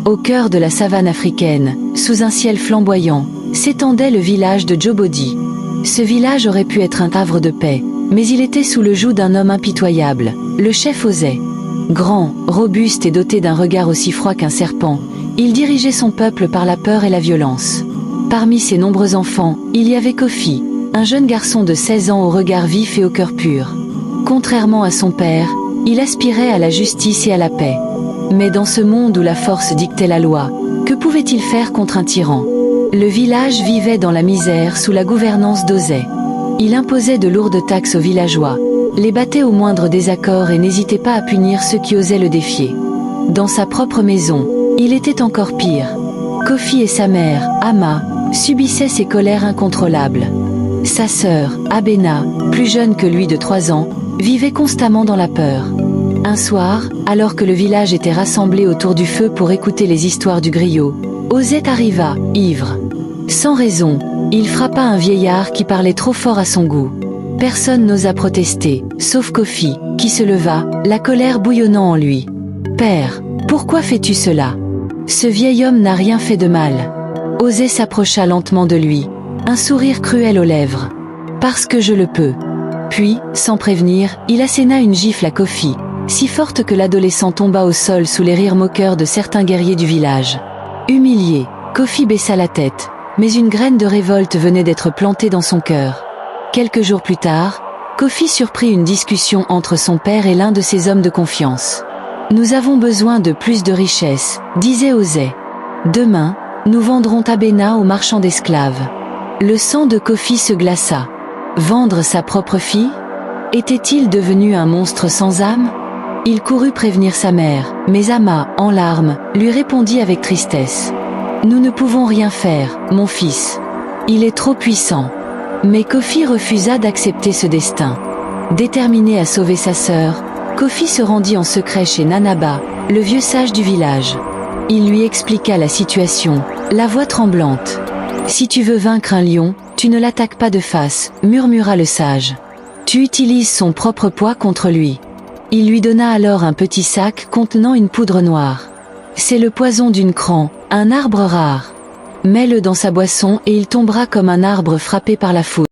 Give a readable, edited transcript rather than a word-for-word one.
Au cœur de la savane africaine, sous un ciel flamboyant, s'étendait le village de Djobodi. Ce village aurait pu être un havre de paix, mais il était sous le joug d'un homme impitoyable, le chef Osei. Grand, robuste et doté d'un regard aussi froid qu'un serpent, il dirigeait son peuple par la peur et la violence. Parmi ses nombreux enfants, il y avait Kofi, un jeune garçon de 16 ans au regard vif et au cœur pur. Contrairement à son père, il aspirait à la justice et à la paix. Mais dans ce monde où la force dictait la loi, que pouvait-il faire contre un tyran? Le village vivait dans la misère sous la gouvernance d'Osei. Il imposait de lourdes taxes aux villageois, les battait au moindre désaccord et n'hésitait pas à punir ceux qui osaient le défier. Dans sa propre maison, il était encore pire. Kofi et sa mère, Ama, subissaient ses colères incontrôlables. Sa sœur, Abena, plus jeune que lui de 3 ans, vivait constamment dans la peur. Un soir, alors que le village était rassemblé autour du feu pour écouter les histoires du griot, Osei arriva, ivre. Sans raison, il frappa un vieillard qui parlait trop fort à son goût. Personne n'osa protester, sauf Kofi, qui se leva, la colère bouillonnant en lui. « Père, pourquoi fais-tu cela? Ce vieil homme n'a rien fait de mal. » Osei s'approcha lentement de lui, un sourire cruel aux lèvres. « Parce que je le peux. » Puis, sans prévenir, il asséna une gifle à Kofi, si forte que l'adolescent tomba au sol sous les rires moqueurs de certains guerriers du village. Humilié, Kofi baissa la tête, mais une graine de révolte venait d'être plantée dans son cœur. Quelques jours plus tard, Kofi surprit une discussion entre son père et l'un de ses hommes de confiance. « Nous avons besoin de plus de richesses, » disait Osei. « Demain, nous vendrons Abena aux marchands d'esclaves. » Le sang de Kofi se glaça. Vendre sa propre fille? Était-il devenu un monstre sans âme? Il courut prévenir sa mère, mais Ama, en larmes, lui répondit avec tristesse. « Nous ne pouvons rien faire, mon fils. Il est trop puissant. » Mais Kofi refusa d'accepter ce destin. Déterminé à sauver sa sœur, Kofi se rendit en secret chez Nanaba, le vieux sage du village. Il lui expliqua la situation, la voix tremblante. « Si tu veux vaincre un lion, tu ne l'attaques pas de face, » murmura le sage. « Tu utilises son propre poids contre lui. » Il lui donna alors un petit sac contenant une poudre noire. « C'est le poison d'une cran, un arbre rare. Mets-le dans sa boisson et il tombera comme un arbre frappé par la foudre. »